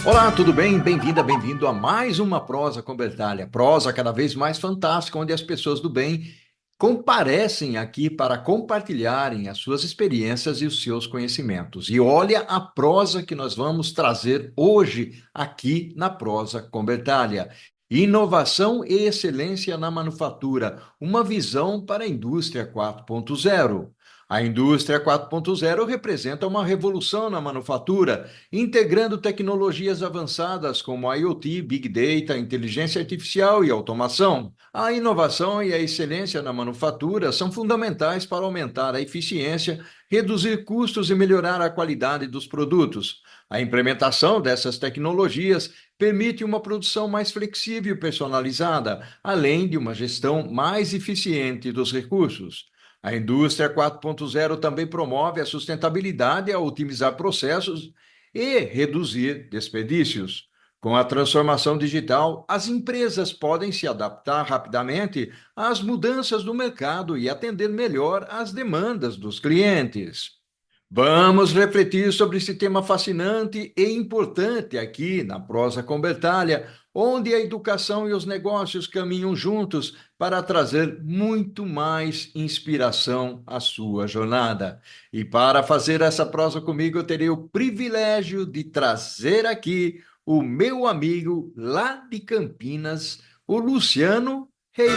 Olá, tudo bem? Bem-vinda, bem-vindo a mais uma Prosa com Bertalha. Prosa cada vez mais fantástica, onde as pessoas do bem comparecem aqui para compartilharem as suas experiências e os seus conhecimentos. E olha a prosa que nós vamos trazer hoje aqui na Prosa com Bertalha. Inovação e excelência na manufatura, uma visão para a indústria 4.0. A indústria 4.0 representa uma revolução na manufatura, integrando tecnologias avançadas como IoT, Big Data, inteligência artificial e automação. A inovação e a excelência na manufatura são fundamentais para aumentar a eficiência, reduzir custos e melhorar a qualidade dos produtos. A implementação dessas tecnologias permite uma produção mais flexível e personalizada, além de uma gestão mais eficiente dos recursos. A indústria 4.0 também promove a sustentabilidade ao otimizar processos e reduzir desperdícios. Com a transformação digital, as empresas podem se adaptar rapidamente às mudanças do mercado e atender melhor às demandas dos clientes. Vamos refletir sobre esse tema fascinante e importante aqui na Prosa com Bertalha, onde a educação e os negócios caminham juntos para trazer muito mais inspiração à sua jornada. E para fazer essa prosa comigo, eu terei o privilégio de trazer aqui o meu amigo lá de Campinas, o Luciano Reis.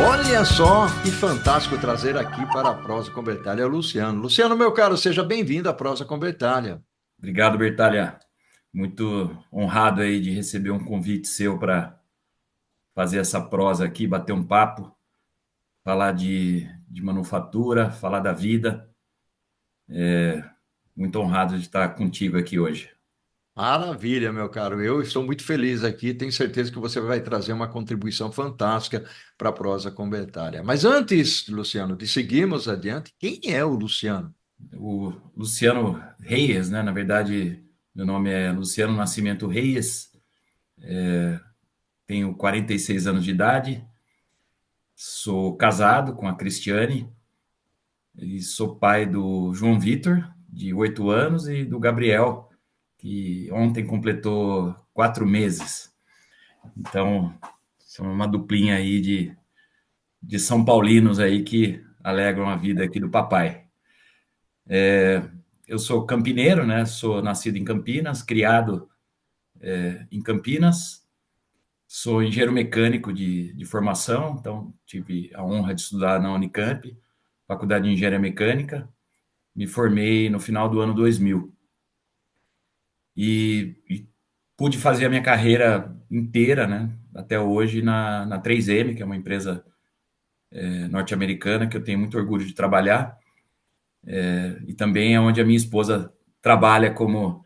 Olha só que fantástico trazer aqui para a Prosa com Bertalha o Luciano. Luciano, meu caro, seja bem-vindo à Prosa com Bertalha. Obrigado, Bertalha. Muito honrado aí de receber um convite seu para fazer essa prosa aqui, bater um papo, falar de manufatura, falar da vida. Muito honrado de estar contigo aqui hoje. Maravilha, meu caro. Eu estou muito feliz aqui. Tenho certeza que você vai trazer uma contribuição fantástica para a Prosa com Bertalha. Mas antes, Luciano, de seguirmos adiante, quem é o Luciano? O Luciano Reis, né? Na verdade, meu nome é Luciano Nascimento Reis, tenho 46 anos de idade, sou casado com a Cristiane e sou pai do João Vitor, de 8 anos, e do Gabriel, que ontem completou 4 meses. Então, são uma duplinha aí de São Paulinos aí que alegram a vida aqui do papai. Eu sou campineiro, né? Sou nascido em Campinas, criado em Campinas. Sou engenheiro mecânico de formação, então tive a honra de estudar na Unicamp, Faculdade de Engenharia Mecânica. Me formei no final do ano 2000 e pude fazer a minha carreira inteira, né? Até hoje na 3M, que é uma empresa norte-americana que eu tenho muito orgulho de trabalhar, e também é onde a minha esposa trabalha como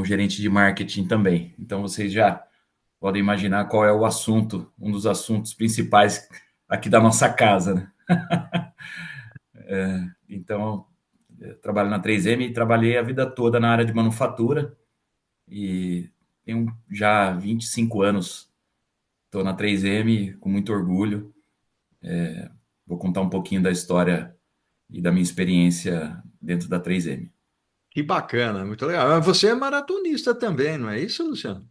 gerente de marketing também. Então vocês já podem imaginar qual é o assunto, um dos assuntos principais aqui da nossa casa, né? Então, eu trabalho na 3M e trabalhei a vida toda na área de manufatura e tenho já 25 anos, estou na 3M com muito orgulho. Vou contar um pouquinho da história e da minha experiência dentro da 3M. Que bacana, muito legal. Mas você é maratonista também, não é isso, Luciano?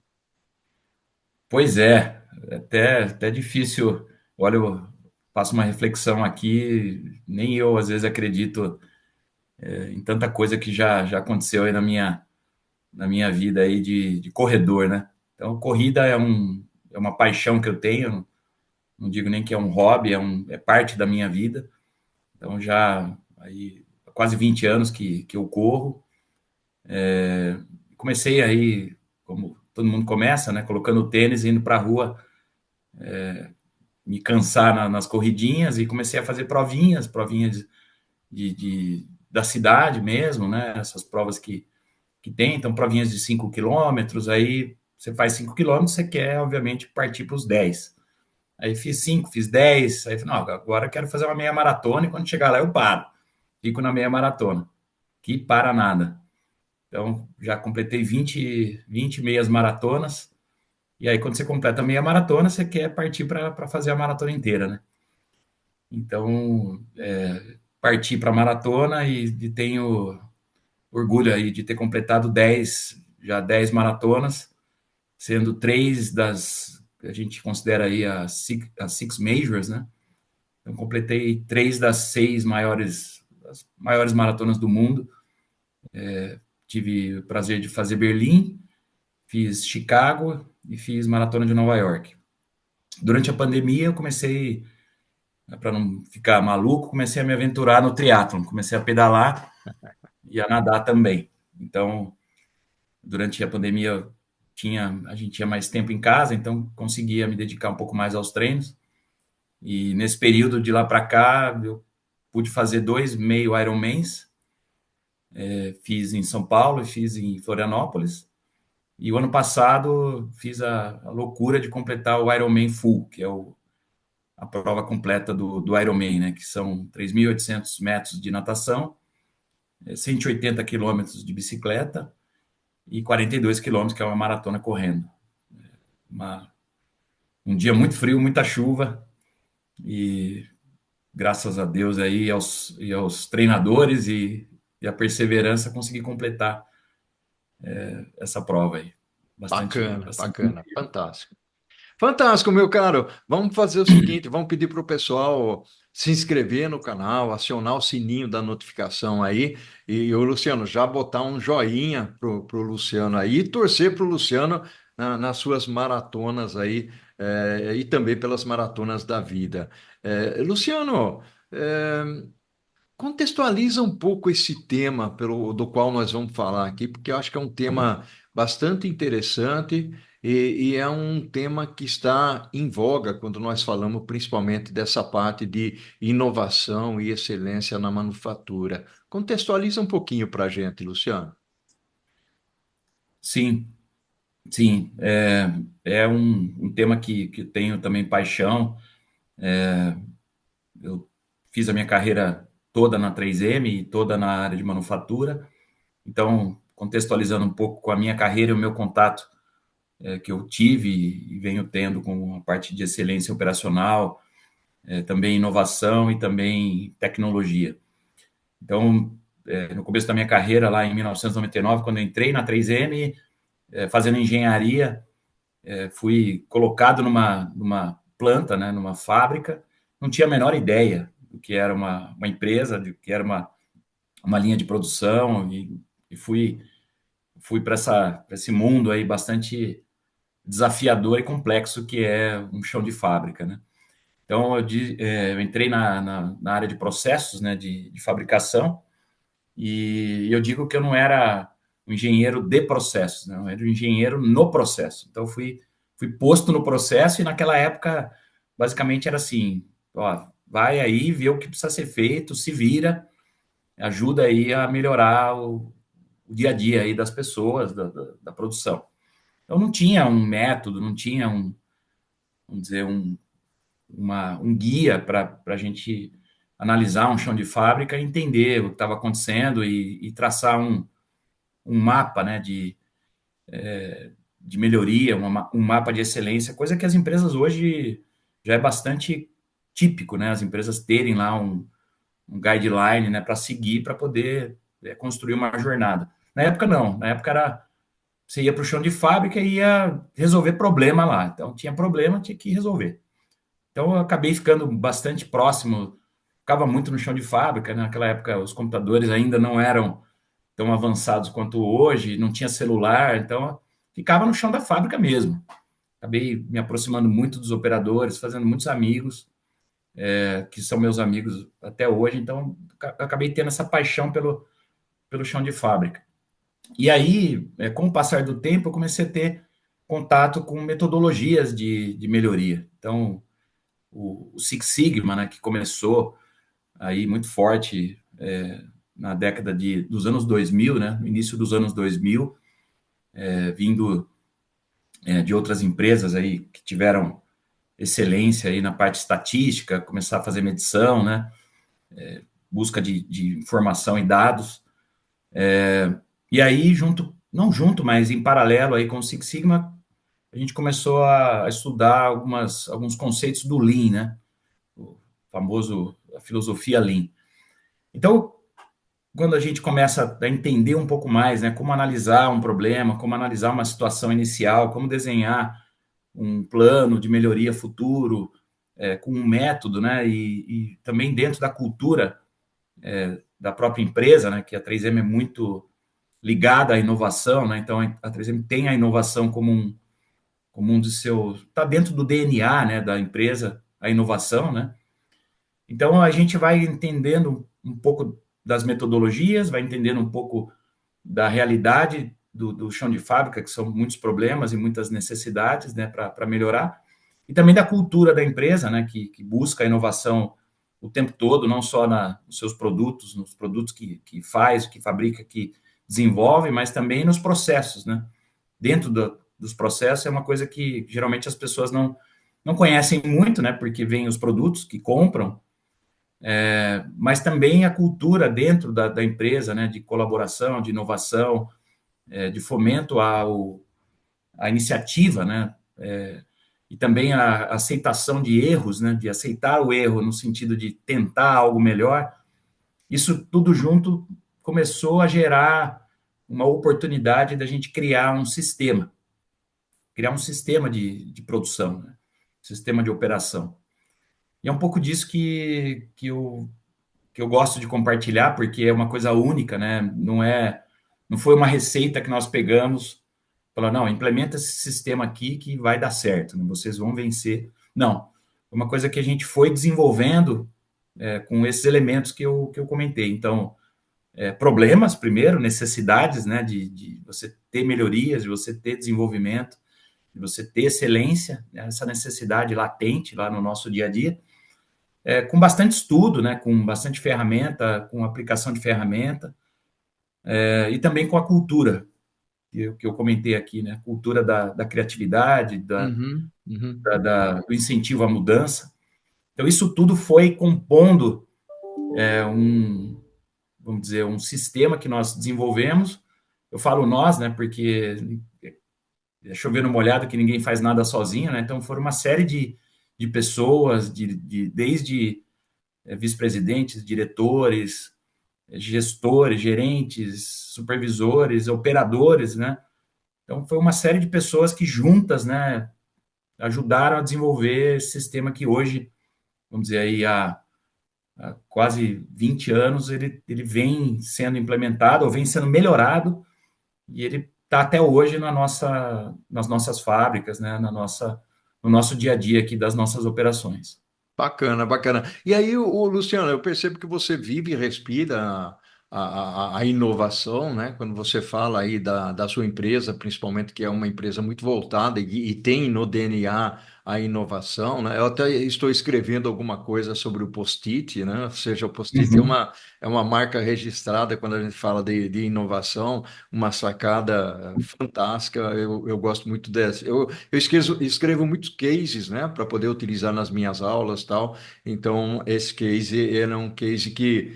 Pois é, até difícil. Olha, eu faço uma reflexão aqui, nem eu às vezes acredito em tanta coisa que já aconteceu aí na minha vida aí de corredor, né? Então, corrida é uma paixão que eu tenho, não digo nem que é um hobby, é parte da minha vida. Então, já aí há quase 20 anos que eu corro. Comecei aí, como todo mundo começa, né? Colocando o tênis e indo para a rua me cansar nas corridinhas e comecei a fazer provinhas da cidade mesmo, né? Essas provas que tem, então provinhas de 5 quilômetros, aí você faz 5 quilômetros, você quer, obviamente, partir para os 10. Aí fiz 5, fiz 10, aí falei, não, agora eu quero fazer uma meia maratona e quando chegar lá eu paro. Fico na meia maratona, que para nada. Então, já completei 20 meias maratonas, e aí quando você completa a meia maratona, você quer partir para fazer a maratona inteira, né? Então, parti para a maratona e tenho orgulho aí de ter completado 10 maratonas, sendo 3 das, a gente considera aí as six majors, né? Então, completei 3 das 6 as maiores maratonas do mundo. Tive o prazer de fazer Berlim, fiz Chicago e fiz maratona de Nova York. Durante a pandemia, eu comecei, para não ficar maluco, comecei a me aventurar no triatlon, comecei a pedalar e a nadar também. Então, durante a pandemia, a gente tinha mais tempo em casa, então conseguia me dedicar um pouco mais aos treinos. E nesse período de lá para cá, eu pude fazer 2 meio Ironmans, fiz em São Paulo e fiz em Florianópolis. E o ano passado fiz a loucura de completar o Ironman Full, que é a prova completa do Ironman, né? Que são 3.800 metros de natação, 180 quilômetros de bicicleta e 42 quilômetros, que é uma maratona correndo. Uma, um dia muito frio, muita chuva, e graças a Deus aí e aos treinadores e a perseverança consegui completar essa prova aí. Bacana, Bastante. bacana, fantástico. Fantástico, meu caro. Vamos fazer o seguinte: vamos pedir para o pessoal se inscrever no canal, acionar o sininho da notificação aí. E o Luciano, já botar um joinha pro Luciano aí e torcer para o Luciano nas suas maratonas aí, e também pelas maratonas da vida. Luciano, eh, contextualiza um pouco esse tema do qual nós vamos falar aqui, porque eu acho que é um tema bastante interessante e é um tema que está em voga quando nós falamos principalmente dessa parte de inovação e excelência na manufatura. Contextualiza um pouquinho para a gente, Luciano. Sim, sim. É um tema que eu tenho também paixão. Eu fiz a minha carreira toda na 3M e toda na área de manufatura. Então, contextualizando um pouco com a minha carreira e o meu contato que eu tive e venho tendo com a parte de excelência operacional, também inovação e também tecnologia. Então, no começo da minha carreira, lá em 1999, quando eu entrei na 3M, fazendo engenharia, fui colocado numa planta, né, numa fábrica, não tinha a menor ideia do que era uma empresa, do que era uma linha de produção, e fui para esse mundo aí bastante desafiador e complexo que é um chão de fábrica, né? Então, eu entrei na área de processos, né, de fabricação, e eu digo que eu não era um engenheiro de processos, né? Eu era um engenheiro no processo. Então, fui posto no processo e naquela época, basicamente, era assim, ó, vai aí, vê o que precisa ser feito, se vira, ajuda aí a melhorar o dia a dia aí das pessoas, da produção. Então, não tinha um método, não tinha vamos dizer, um guia para a gente analisar um chão de fábrica e entender o que estava acontecendo e traçar um mapa, né, de melhoria, um mapa de excelência, coisa que as empresas hoje já é bastante típico, né, as empresas terem lá um guideline, né, para seguir, para poder construir uma jornada. Na época, não. Na época era você ia para o chão de fábrica e ia resolver problema lá. Então, tinha problema, tinha que resolver. Então, eu acabei ficando bastante próximo, ficava muito no chão de fábrica. Né? Naquela época, os computadores ainda não eram tão avançados quanto hoje, não tinha celular, então ficava no chão da fábrica mesmo. Acabei me aproximando muito dos operadores, fazendo muitos amigos, que são meus amigos até hoje, então acabei tendo essa paixão pelo chão de fábrica. E aí, com o passar do tempo, eu comecei a ter contato com metodologias de melhoria. Então, o Six Sigma, né, que começou aí muito forte na década dos anos 2000, né, no início dos anos 2000, vindo de outras empresas aí que tiveram excelência aí na parte estatística, começar a fazer medição, né, busca de informação e dados. E aí, não junto, mas em paralelo aí com o Six Sigma, a gente começou a estudar alguns conceitos do Lean, né? O famoso a filosofia Lean. Então, quando a gente começa a entender um pouco mais, né, como analisar um problema, como analisar uma situação inicial, como desenhar um plano de melhoria futuro, com um método, né, e também dentro da cultura da própria empresa, né, que a 3M é muito ligada à inovação, né, então a 3M tem a inovação como um dos seus, está dentro do DNA, né, da empresa, a inovação, né, então a gente vai entendendo um pouco das metodologias, vai entendendo um pouco da realidade do chão de fábrica, que são muitos problemas e muitas necessidades, né, para melhorar, e também da cultura da empresa, né, que busca a inovação o tempo todo, não só nos seus produtos, nos produtos que faz, que fabrica, que desenvolve, mas também nos processos, né? Dentro dos processos é uma coisa que geralmente as pessoas não conhecem muito, né? Porque vêm os produtos que compram, mas também a cultura dentro da empresa, né? De colaboração, de inovação, de fomento à iniciativa, né? E também a aceitação de erros, né? De aceitar o erro no sentido de tentar algo melhor. Isso tudo junto começou a gerar uma oportunidade da gente criar um sistema de produção, né? Sistema de operação. E é um pouco disso que eu gosto de compartilhar, porque é uma coisa única, né? Não foi uma receita que nós pegamos, falou, não, implementa esse sistema aqui que vai dar certo, né? Vocês vão vencer. Não, foi uma coisa que a gente foi desenvolvendo com esses elementos que eu comentei. Então, problemas primeiro, necessidades, né, de você ter melhorias, de você ter desenvolvimento, de você ter excelência, né, essa necessidade latente lá no nosso dia a dia, com bastante estudo, né, com bastante ferramenta, com aplicação de ferramenta, e também com a cultura, que eu comentei aqui, né, cultura da criatividade, Uhum, uhum. do incentivo à mudança. Então, isso tudo foi compondo vamos dizer, um sistema que nós desenvolvemos. Eu falo nós, né, porque é chover no molhado que ninguém faz nada sozinho, né? Então foram uma série de pessoas, desde vice-presidentes, diretores, gestores, gerentes, supervisores, operadores, né? Então foi uma série de pessoas que juntas, né, ajudaram a desenvolver esse sistema que hoje, vamos dizer aí, há quase 20 anos, ele vem sendo implementado, ou vem sendo melhorado, e ele está até hoje nas nossas fábricas, né, no nosso dia a dia aqui das nossas operações. Bacana, bacana. E aí, Luciano, eu percebo que você vive e respira a inovação, né? Quando você fala aí da sua empresa, principalmente que é uma empresa muito voltada e tem no DNA a inovação, né? Eu até estou escrevendo alguma coisa sobre o Post-it, né? Ou seja, o Post-it Uhum. é uma marca registrada quando a gente fala de inovação, uma sacada fantástica. Eu gosto muito dessa. Eu escrevo muitos cases, né, para poder utilizar nas minhas aulas, tal. Então, esse case é um case que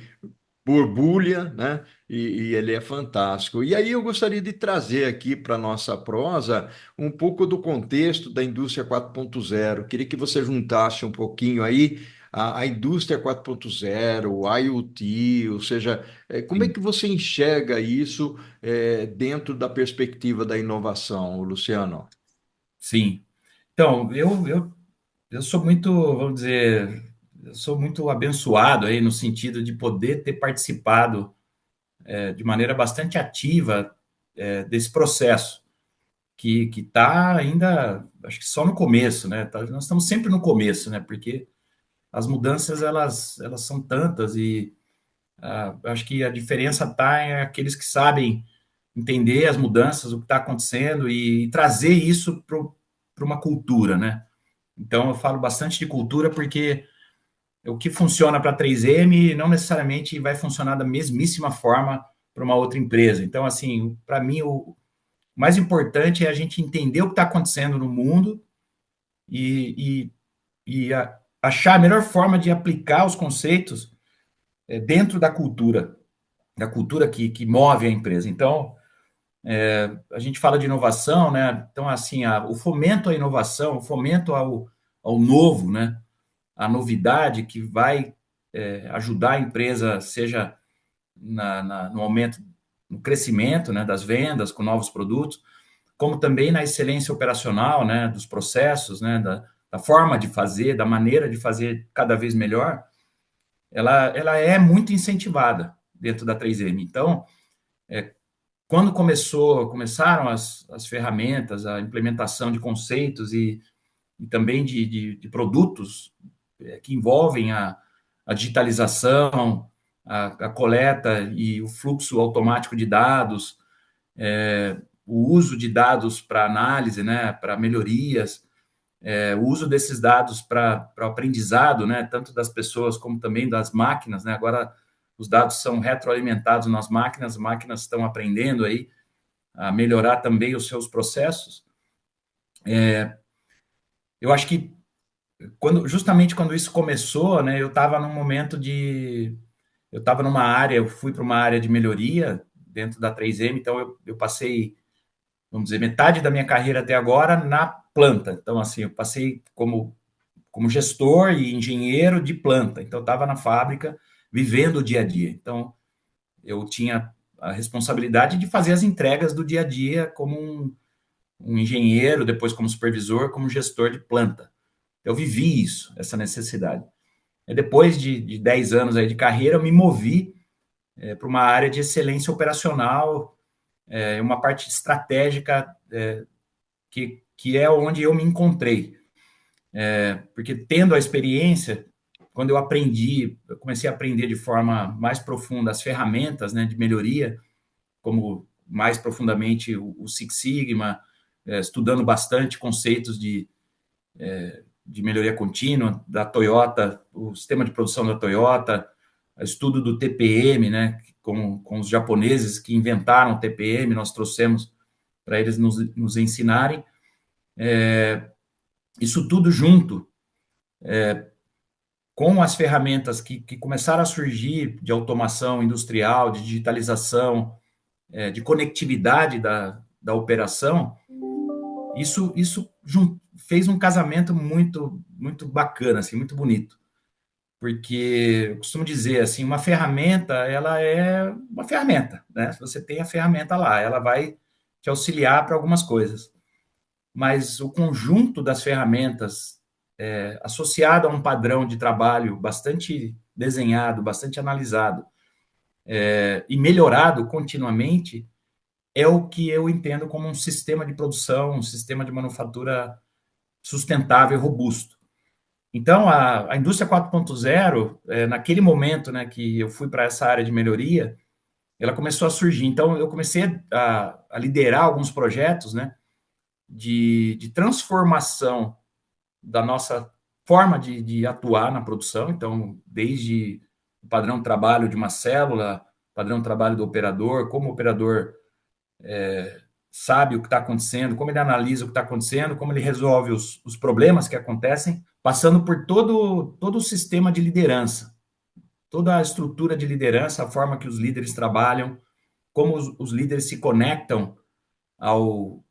borbulha, né? E ele é fantástico. E aí eu gostaria de trazer aqui para a nossa prosa um pouco do contexto da indústria 4.0. Queria que você juntasse um pouquinho aí a indústria 4.0, o IoT, ou seja, como é Sim. que você enxerga isso dentro da perspectiva da inovação, Luciano? Sim. Então, eu sou muito, vamos dizer, eu sou muito abençoado aí no sentido de poder ter participado de maneira bastante ativa desse processo, que está ainda, acho que só no começo, né? Nós estamos sempre no começo, né? Porque as mudanças, elas são tantas e acho que a diferença está em aqueles que sabem entender as mudanças, o que está acontecendo e trazer isso para uma cultura, né? Então, eu falo bastante de cultura porque o que funciona para a 3M não necessariamente vai funcionar da mesmíssima forma para uma outra empresa. Então, assim, para mim, o mais importante é a gente entender o que está acontecendo no mundo e, achar a melhor forma de aplicar os conceitos dentro da cultura que move a empresa. Então, a gente fala de inovação, né? Então, assim, o fomento à inovação, o fomento ao novo, né? A novidade que vai ajudar a empresa, seja no aumento, no crescimento, né, das vendas com novos produtos, como também na excelência operacional, né, dos processos, né, da forma de fazer, da maneira de fazer cada vez melhor, ela é muito incentivada dentro da 3M. Então, quando começaram as ferramentas, a implementação de conceitos e também de produtos que envolvem a digitalização, a coleta e o fluxo automático de dados, o uso de dados para análise, né, para melhorias, o uso desses dados para o aprendizado, né, tanto das pessoas como também das máquinas, né, agora os dados são retroalimentados nas máquinas, as máquinas estão aprendendo aí a melhorar também os seus processos. Eu acho que justamente quando isso começou, né, eu estava num momento eu estava numa área, eu fui para uma área de melhoria dentro da 3M, então eu passei, vamos dizer, metade da minha carreira até agora na planta. Então, assim, eu passei como gestor e engenheiro de planta. Então, eu estava na fábrica, vivendo o dia a dia. Então, eu tinha a responsabilidade de fazer as entregas do dia a dia como um engenheiro, depois como supervisor, como gestor de planta. Eu vivi isso, essa necessidade. E depois de 10 anos aí de carreira, eu me movi para uma área de excelência operacional, uma parte estratégica que é onde eu me encontrei. Porque tendo a experiência, quando eu comecei a aprender de forma mais profunda as ferramentas, né, de melhoria, como mais profundamente o Six Sigma, estudando bastante conceitos de melhoria contínua da Toyota, o sistema de produção da Toyota, estudo do TPM, né, com os japoneses que inventaram o TPM, nós trouxemos para eles nos ensinarem. Isso tudo junto com as ferramentas que começaram a surgir de automação industrial, de digitalização, de conectividade da operação, isso fez um casamento muito, muito bacana, assim, muito bonito. Porque eu costumo dizer assim, uma ferramenta, ela é uma ferramenta, né? Se você tem a ferramenta lá, ela vai te auxiliar para algumas coisas. Mas o conjunto das ferramentas, associado a um padrão de trabalho bastante desenhado, bastante analisado, e melhorado continuamente, é o que eu entendo como um sistema de produção, um sistema de manufatura sustentável e robusto. Então, a indústria 4.0, naquele momento, né, que eu fui para essa área de melhoria, ela começou a surgir. Então, eu comecei a liderar alguns projetos, né, de transformação da nossa forma de atuar na produção. Então, desde o padrão de trabalho de uma célula, padrão de trabalho do operador, como o operador sabe o que está acontecendo, como ele analisa o que está acontecendo, como ele resolve os problemas que acontecem, passando por todo o sistema de liderança, toda a estrutura de liderança, a forma que os líderes trabalham, como os líderes se conectam ao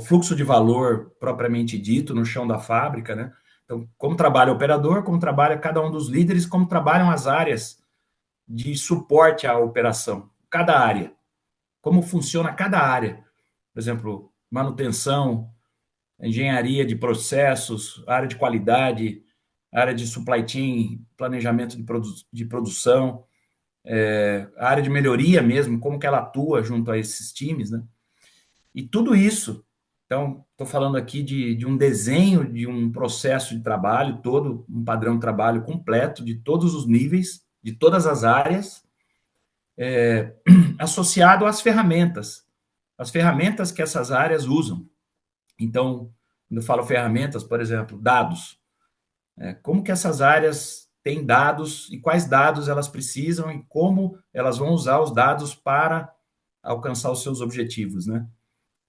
fluxo de valor propriamente dito no chão da fábrica, né? Então, como trabalha o operador, como trabalha cada um dos líderes, como trabalham as áreas de suporte à operação, cada área, como funciona cada área. Por exemplo, manutenção, engenharia de processos, área de qualidade, área de supply chain, planejamento de produção, a área de melhoria mesmo, como que ela atua junto a esses times, né? E tudo isso, então, estou falando aqui de um desenho de um processo de trabalho todo, um padrão de trabalho completo, de todos os níveis, de todas as áreas, associado às ferramentas as ferramentas que essas áreas usam. Então, quando eu falo ferramentas, por exemplo, dados, como que essas áreas têm dados e quais dados elas precisam e como elas vão usar os dados para alcançar os seus objetivos, né?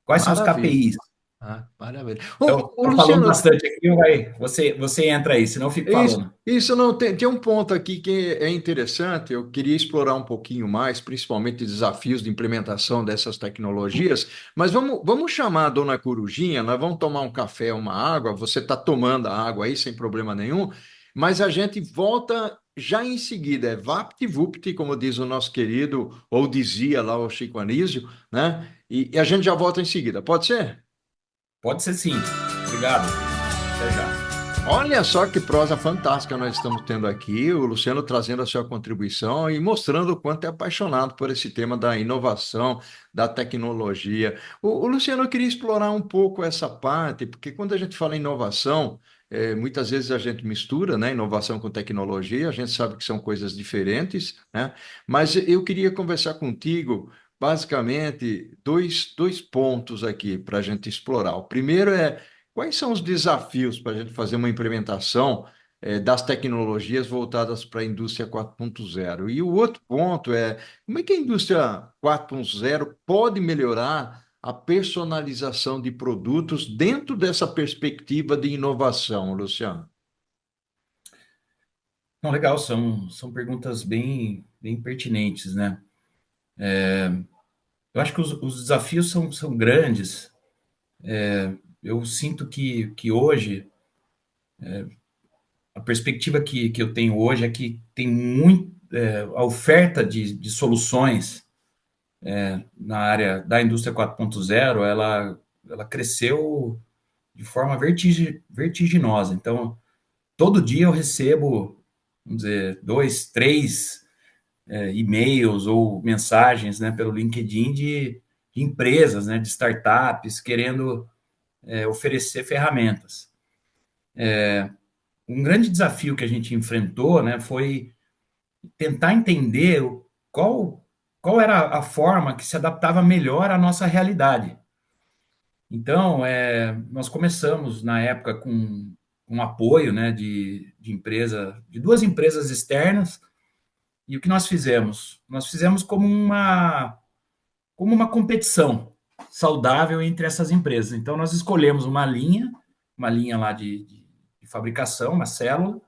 Quais são os Maravilha. KPIs? Ah, maravilha. Então, Ô, estou falando Luciano, bastante aqui, você entra aí, senão eu fico isso, falando. isso não tem um ponto aqui que é interessante. Eu queria explorar um pouquinho mais, principalmente desafios de implementação dessas tecnologias. Mas vamos chamar a dona Corujinha, nós vamos tomar um café, uma água. Você está tomando a água aí sem problema nenhum. mas a gente volta já em seguida, é vapt-vupt, como diz o nosso querido, ou dizia lá o Chico Anísio, né? E a gente já volta em seguida, pode ser? Pode ser sim. Obrigado. Até já. Olha só que prosa fantástica nós estamos tendo aqui, o Luciano trazendo a sua contribuição e mostrando o quanto é apaixonado por esse tema da inovação, da tecnologia. O Luciano, eu queria explorar um pouco essa parte, porque quando a gente fala em inovação, muitas vezes a gente mistura, né, inovação com tecnologia, a gente sabe que são coisas diferentes, né? Mas eu queria conversar contigo, basicamente, dois pontos aqui para a gente explorar. O primeiro é quais são os desafios para a gente fazer uma implementação das tecnologias voltadas para a indústria 4.0? E o outro ponto é como é que a indústria 4.0 pode melhorar a personalização de produtos dentro dessa perspectiva de inovação, Luciano? Não, legal, são perguntas bem pertinentes, né? Eu acho que os desafios são grandes. Eu sinto que hoje, a perspectiva que eu tenho hoje é que tem muito, a oferta de soluções na área da indústria 4.0, ela cresceu de forma vertiginosa. Então, todo dia eu recebo, vamos dizer, dois, três e-mails ou mensagens, né, pelo LinkedIn de empresas, né, de startups querendo oferecer ferramentas. Um grande desafio que a gente enfrentou, né, foi tentar entender qual, qual era a forma que se adaptava melhor à nossa realidade. Então, nós começamos na época com um apoio, né, de duas empresas externas. E o que nós fizemos? Nós fizemos como uma competição saudável entre essas empresas. Então, nós escolhemos uma linha lá de fabricação, uma célula,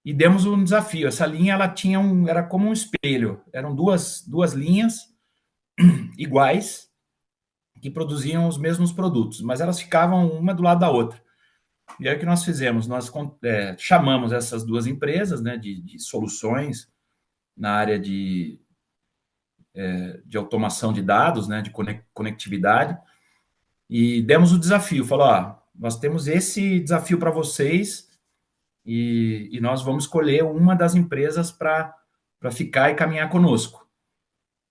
e demos um desafio. Essa linha ela tinha era como um espelho. Eram duas linhas iguais que produziam os mesmos produtos, mas elas ficavam uma do lado da outra. E aí o que nós fizemos? Nós chamamos essas duas empresas, né, de soluções na área de automação de dados, né, de conectividade, e demos o desafio. Falou, ó, nós temos esse desafio para vocês e nós vamos escolher uma das empresas para ficar e caminhar conosco.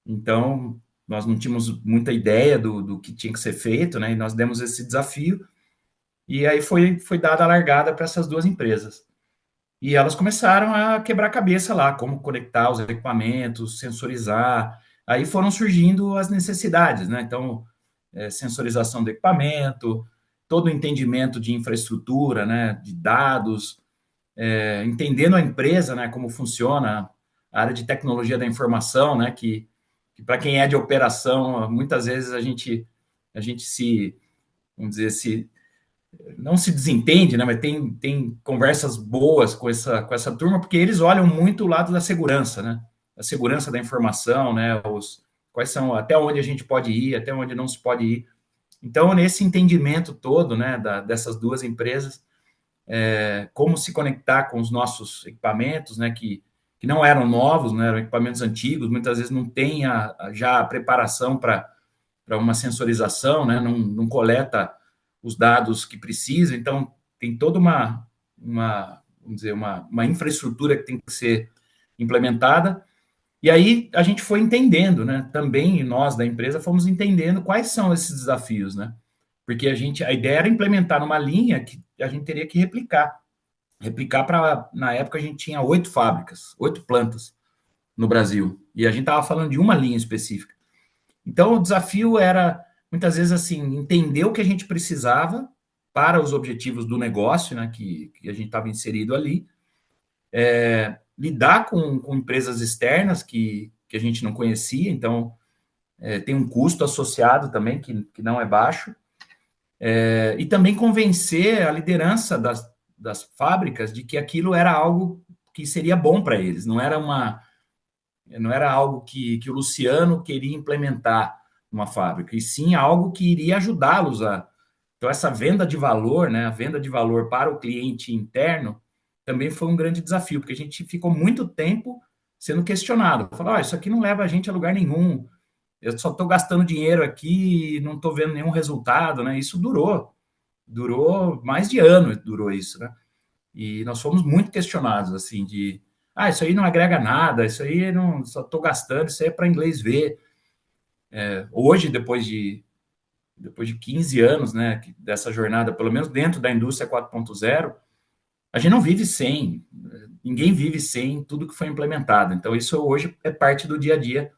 Então, nós não tínhamos muita ideia do que tinha que ser feito, né? E nós demos esse desafio e aí foi dada a largada para essas duas empresas. E elas começaram a quebrar a cabeça lá, como conectar os equipamentos, sensorizar. Aí foram surgindo as necessidades, né? Então, sensorização do equipamento, todo o entendimento de infraestrutura, né? De dados, entendendo a empresa, né? Como funciona a área de tecnologia da informação, né? Que para quem é de operação, muitas vezes a gente se, vamos dizer, se não se desentende, né, mas tem conversas boas com com essa turma, porque eles olham muito o lado da segurança, né? A segurança da informação, né? Quais são, até onde a gente pode ir, até onde não se pode ir. Então, nesse entendimento todo, né, dessas duas empresas, como se conectar com os nossos equipamentos, né, que não eram novos, né, eram equipamentos antigos, muitas vezes não tem já a preparação para uma sensorização, né, não coleta os dados que precisa, então tem toda vamos dizer, uma infraestrutura que tem que ser implementada, e aí a gente foi entendendo, né, também nós da empresa fomos entendendo quais são esses desafios, né, porque a ideia era implementar numa linha que a gente teria que replicar para, na época a gente tinha 8 fábricas, 8 plantas no Brasil, e a gente estava falando de uma linha específica. Então, o desafio era, muitas vezes, assim, entender o que a gente precisava para os objetivos do negócio, né, que a gente estava inserido ali, lidar com empresas externas que a gente não conhecia, então, tem um custo associado também, que não é baixo, e também convencer a liderança das fábricas de que aquilo era algo que seria bom para eles, não era algo que o Luciano queria implementar numa fábrica, e sim algo que iria ajudá-los a. Então, essa venda de valor, né, a venda de valor para o cliente interno, também foi um grande desafio, porque a gente ficou muito tempo sendo questionado. Falou, isso aqui não leva a gente a lugar nenhum, eu só estou gastando dinheiro aqui e não estou vendo nenhum resultado, né? Isso durou mais de ano, durou isso, né? E nós fomos muito questionados, assim, isso aí não agrega nada, isso aí não, só estou gastando, isso aí é para inglês ver. Hoje, depois de 15 anos, né, dessa jornada, pelo menos dentro da indústria 4.0, a gente não vive sem, ninguém vive sem tudo que foi implementado. Então, isso hoje é parte do dia a dia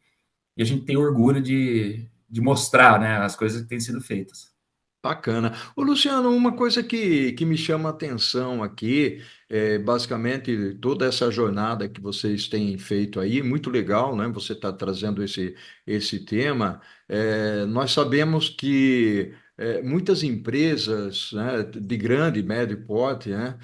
e a gente tem orgulho de mostrar, né, as coisas que têm sido feitas. Bacana. Ô, Luciano, uma coisa que me chama a atenção aqui, basicamente toda essa jornada que vocês têm feito aí, muito legal, né? Você está trazendo esse tema. Nós sabemos que muitas empresas, né, de grande e médio porte, né,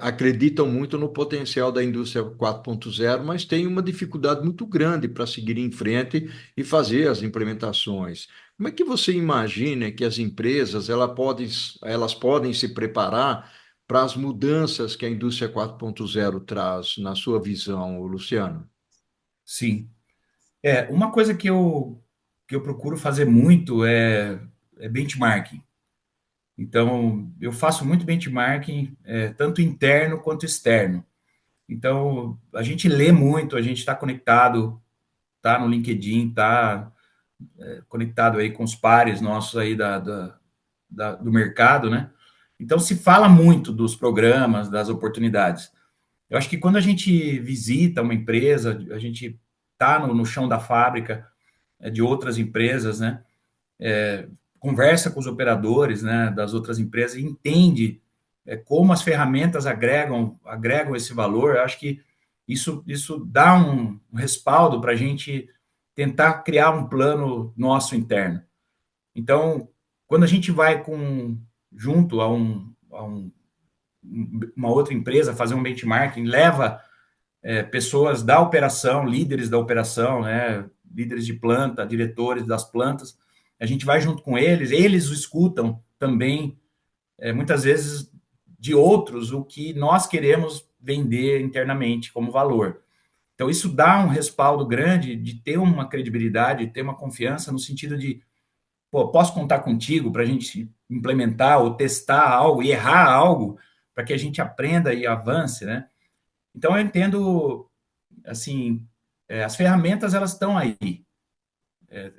acreditam muito no potencial da indústria 4.0, mas têm uma dificuldade muito grande para seguir em frente e fazer as implementações. Como é que você imagina que as empresas elas podem se preparar para as mudanças que a indústria 4.0 traz, na sua visão, Luciano? Sim. Uma coisa que eu procuro fazer muito é benchmarking. Então, eu faço muito benchmarking, tanto interno quanto externo. Então, a gente lê muito, a gente está conectado, tá no LinkedIn, tá conectado aí com os pares nossos aí do mercado, né? Então, se fala muito dos programas, das oportunidades. Eu acho que quando a gente visita uma empresa, a gente tá no chão da fábrica de outras empresas, né? Conversa com os operadores, né, das outras empresas e entende como as ferramentas agregam esse valor. Eu acho que isso dá um respaldo para a gente tentar criar um plano nosso interno. Então, quando a gente vai junto uma outra empresa fazer um benchmarking, leva pessoas da operação, líderes da operação, né, líderes de planta, diretores das plantas, a gente vai junto com eles escutam também, muitas vezes, de outros, o que nós queremos vender internamente como valor. Então, isso dá um respaldo grande de ter uma credibilidade, de ter uma confiança no sentido de, pô, posso contar contigo para a gente implementar ou testar algo e errar algo para que a gente aprenda e avance, né? Então, eu entendo, assim, as ferramentas, elas estão aí.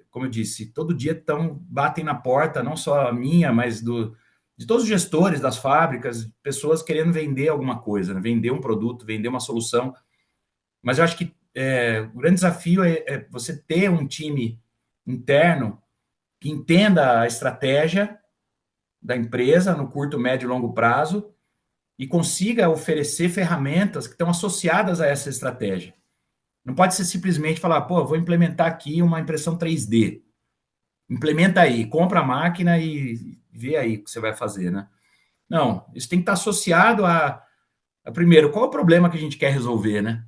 Como eu disse, todo dia batem na porta, não só a minha, mas de todos os gestores das fábricas, pessoas querendo vender alguma coisa, né? Vender um produto, vender uma solução. Mas eu acho que o grande desafio é você ter um time interno que entenda a estratégia da empresa no curto, médio e longo prazo e consiga oferecer ferramentas que estão associadas a essa estratégia. Não pode ser simplesmente falar, pô, vou implementar aqui uma impressão 3D. Implementa aí, compra a máquina e vê aí o que você vai fazer, né? Não, isso tem que estar associado primeiro, qual é o problema que a gente quer resolver, né?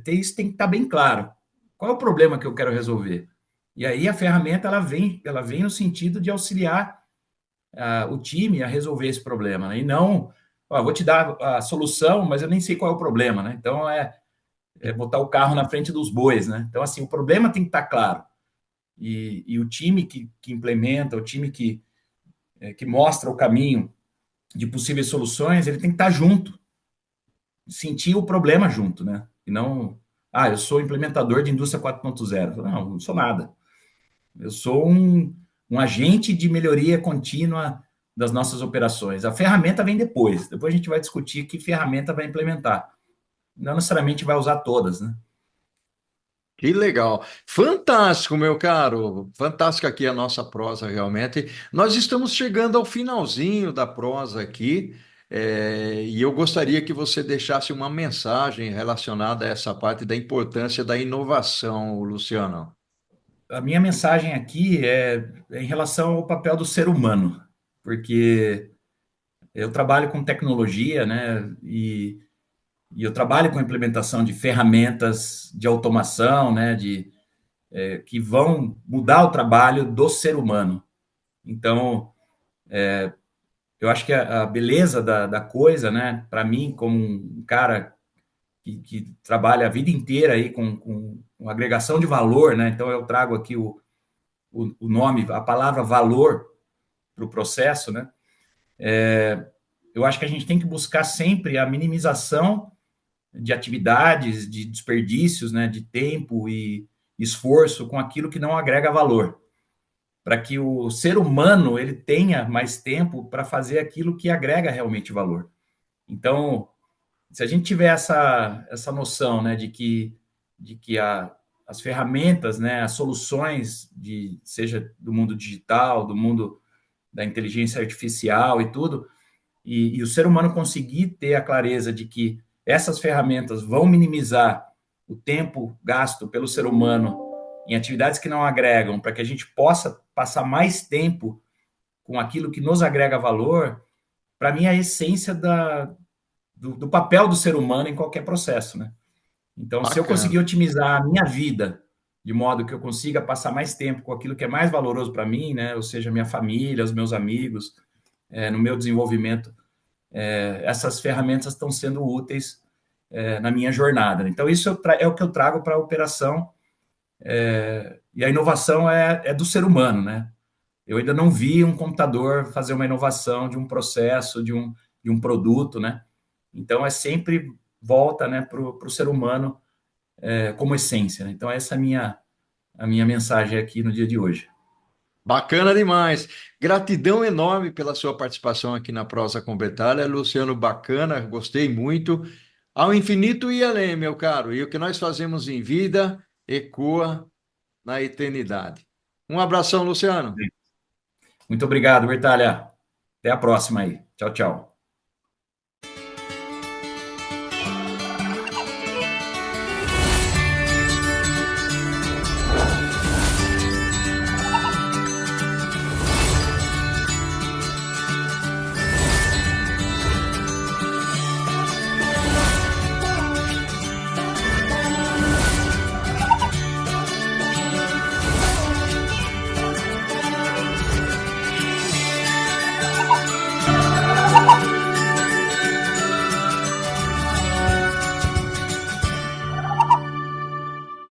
Isso tem que estar bem claro. Qual é o problema que eu quero resolver? E aí a ferramenta ela vem no sentido de auxiliar o time a resolver esse problema, né? E não, vou te dar a solução, mas eu nem sei qual é o problema, né? Então é botar o carro na frente dos bois, né? Então assim, o problema tem que estar claro. E o time que implementa, o time que mostra o caminho de possíveis soluções, ele tem que estar junto, sentir o problema junto, né? E não, eu sou implementador de indústria 4.0. Não, não sou nada. Eu sou um agente de melhoria contínua das nossas operações. A ferramenta vem depois. Depois a gente vai discutir que ferramenta vai implementar. Não necessariamente vai usar todas, né? Que legal. Fantástico, meu caro. Fantástica aqui a nossa prosa, realmente. Nós estamos chegando ao finalzinho da prosa aqui, e eu gostaria que você deixasse uma mensagem relacionada a essa parte da importância da inovação, Luciano. A minha mensagem aqui é em relação ao papel do ser humano, porque eu trabalho com tecnologia, né? E eu trabalho com a implementação de ferramentas de automação, né? Que vão mudar o trabalho do ser humano. Então, eu acho que a beleza da coisa, né, para mim, como um cara que trabalha a vida inteira aí com agregação de valor, né, então eu trago aqui o nome, a palavra valor para o processo, né, eu acho que a gente tem que buscar sempre a minimização de atividades, de desperdícios, né, de tempo e esforço com aquilo que não agrega valor, para que o ser humano ele tenha mais tempo para fazer aquilo que agrega realmente valor. Então, se a gente tiver essa noção, né, de que as ferramentas, né, as soluções seja do mundo digital, do mundo da inteligência artificial e tudo, e o ser humano conseguir ter a clareza de que essas ferramentas vão minimizar o tempo gasto pelo ser humano em atividades que não agregam, para que a gente possa passar mais tempo com aquilo que nos agrega valor, para mim é a essência do papel do ser humano em qualquer processo, né? Então, se eu conseguir Bacana. otimizar a minha vida de modo que eu consiga passar mais tempo com aquilo que é mais valoroso para mim, né? Ou seja, minha família, os meus amigos, no meu desenvolvimento, essas ferramentas estão sendo úteis na minha jornada. Né? Então, isso é o que eu trago para a operação, e a inovação é do ser humano, né? Eu ainda não vi um computador fazer uma inovação de um processo, de um produto, né? Então, é sempre volta, né, para o ser humano como essência. Né? Então, essa é a minha mensagem aqui no dia de hoje. Bacana demais. Gratidão enorme pela sua participação aqui na Prosa com Bertalha. Luciano, bacana, gostei muito. Ao infinito e além, meu caro. E o que nós fazemos em vida ecoa na eternidade. Um abração, Luciano. Muito obrigado, Bertalha. Até a próxima aí. Tchau, tchau.